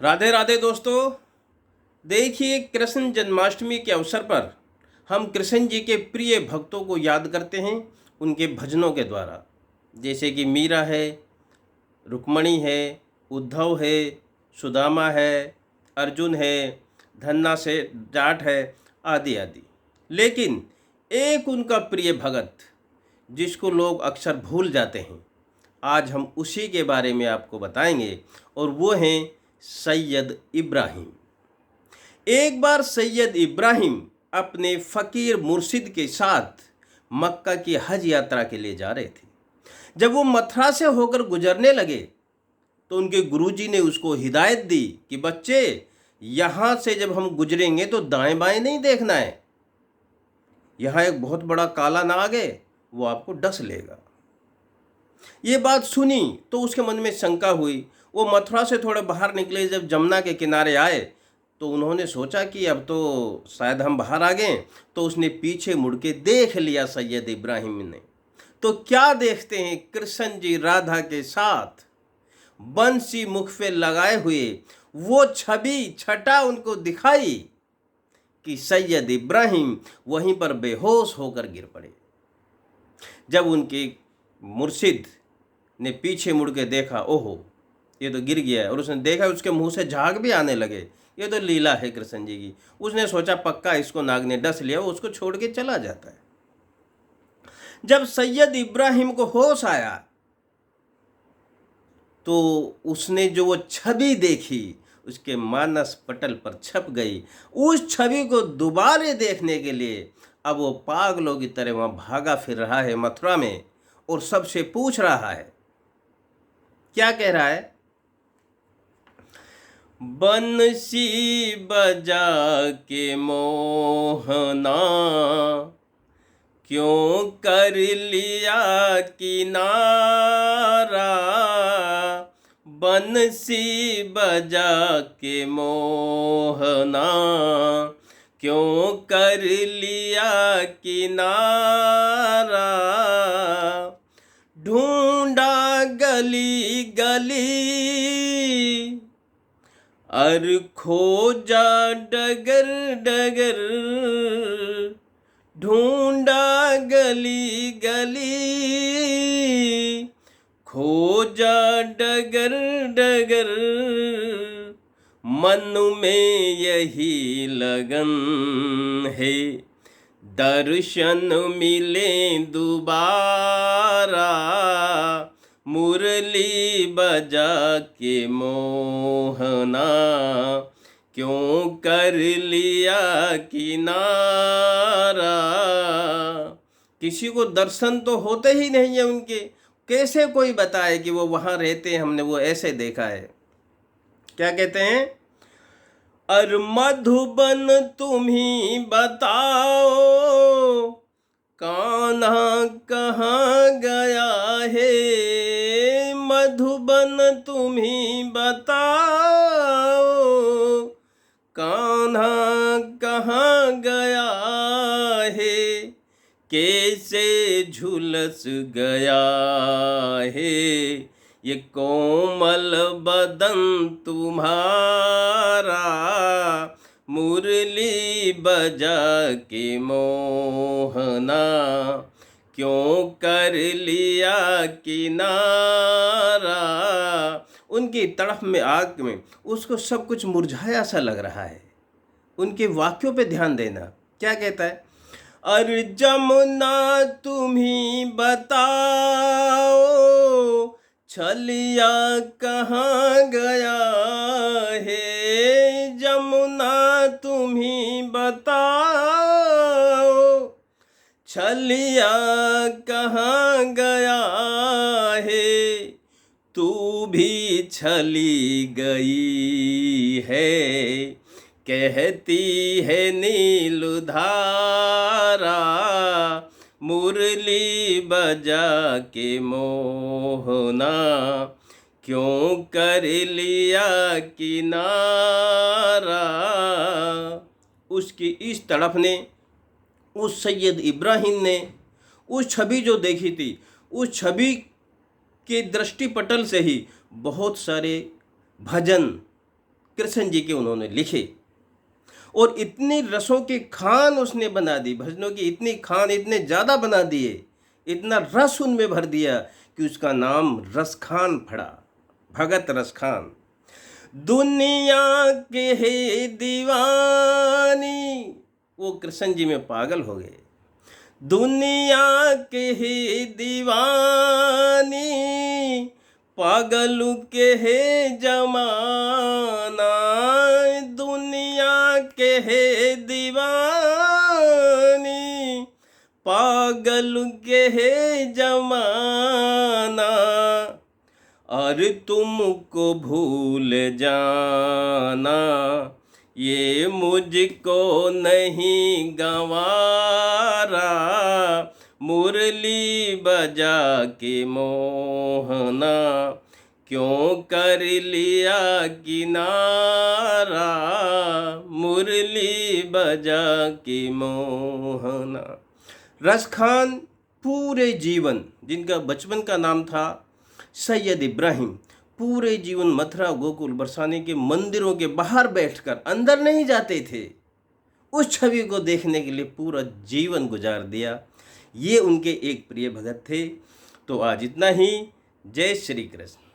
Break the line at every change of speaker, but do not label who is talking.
राधे राधे दोस्तों। देखिए, कृष्ण जन्माष्टमी के अवसर पर हम कृष्ण जी के प्रिय भक्तों को याद करते हैं उनके भजनों के द्वारा। जैसे कि मीरा है, रुक्मणी है, उद्धव है, सुदामा है, अर्जुन है, धन्ना से जाट है, आदि आदि। लेकिन एक उनका प्रिय भगत जिसको लोग अक्सर भूल जाते हैं, आज हम उसी के बारे में आपको बताएंगे और वो हैं सैयद इब्राहिम। एक बार सैयद इब्राहिम अपने फ़कीर मुर्शिद के साथ मक्का की हज यात्रा के लिए जा रहे थे। जब वो मथुरा से होकर गुजरने लगे तो उनके गुरुजी ने उसको हिदायत दी कि बच्चे, यहाँ से जब हम गुजरेंगे तो दाएं बाएं नहीं देखना है। यहाँ एक बहुत बड़ा काला नाग है, वो आपको डस लेगा। ये बात सुनी तो उसके मन में शंका हुई। वो मथुरा से थोड़े बाहर निकले, जब जमुना के किनारे आए तो उन्होंने सोचा कि अब तो शायद हम बाहर आ गए। तो उसने पीछे मुड़ के देख लिया सैयद इब्राहिम ने। तो क्या देखते हैं, कृष्ण जी राधा के साथ बंसी मुख पे लगाए हुए वो छवि छटा उनको दिखाई कि सैयद इब्राहिम वहीं पर बेहोश होकर गिर पड़े। जब उनके मुर्शिद ने पीछे मुड़ के देखा, ओहो ये तो गिर गया है, और उसने देखा उसके मुंह से झाग भी आने लगे। ये तो लीला है कृष्ण जी की। उसने सोचा पक्का इसको नाग ने डस लिया, वो उसको छोड़ के चला जाता है। जब सैयद इब्राहिम को होश आया तो उसने जो वो छवि देखी उसके मानस पटल पर छप गई। उस छवि को दोबारा देखने के लिए अब वो पागलों की तरह वहाँ भागा फिर रहा है मथुरा में, और सबसे पूछ रहा है। क्या कह रहा है? बंसी बजा के मोहना क्यों कर लिया किनारा। बंसी बजा के मोहना क्यों कर लिया किनारा। ढूंढा गली गली अर खोजा डगर डगर। ढूंढा गली गली खोजा डगर डगर। मन में यही लगन है दर्शन मिले दोबारा। मुरली बजा के मोहना क्यों कर लिया किनारा। किसी को दर्शन तो होते ही नहीं है उनके, कैसे कोई बताए कि वो वहाँ रहते हैं, हमने वो ऐसे देखा है। क्या कहते हैं? अर मधुबन तुम ही बताओ कान्हा कहाँ गया है। मधुबन तुम ही बताओ कान्हा कहाँ गया है। कैसे झुलस गया है ये कोमल बदन तुम्हारा। मुरली बजा के मोहना क्यों कर लिया किनारा। उनकी तड़फ में, आग में उसको सब कुछ मुरझाया सा लग रहा है। उनके वाक्यों पे ध्यान देना। क्या कहता है? अरे जमुना तुम ही बताओ छलिया कहाँ गया है। जमुना तुम ही बताओ छलिया कहाँ गया है। तू भी छली गई है कहती है नीलुधारा। मुरली बजा के मोहना क्यों कर लिया किनारा। उसकी इस तड़फ ने, उस सैयद इब्राहिम ने उस छवि जो देखी थी, उस छवि के दृष्टिपटल से ही बहुत सारे भजन कृष्ण जी के उन्होंने लिखे, और इतनी रसों की खान उसने बना दी, भजनों की इतनी खान, इतने ज़्यादा बना दिए, इतना रस उनमें भर दिया कि उसका नाम रसखान पड़ा, भगत रसखान। दुनिया के है दीवानी, वो कृष्ण जी में पागल हो गए। दुनिया के है दीवानी, पागल के है जमाना, दुनिया के है दीवानी, पागल के है जमाना, और तुमको भूल जाना ये मुझको नहीं गंवारा, मुरली बजा के मोहना क्यों कर लिया किनारा, मुरली बजा के मोहना। रसखान पूरे जीवन, जिनका बचपन का नाम था सैयद इब्राहिम, पूरे जीवन मथुरा गोकुल बरसाने के मंदिरों के बाहर बैठकर, अंदर नहीं जाते थे, उस छवि को देखने के लिए पूरा जीवन गुजार दिया। ये उनके एक प्रिय भगत थे। तो आज इतना ही। जय श्री कृष्ण।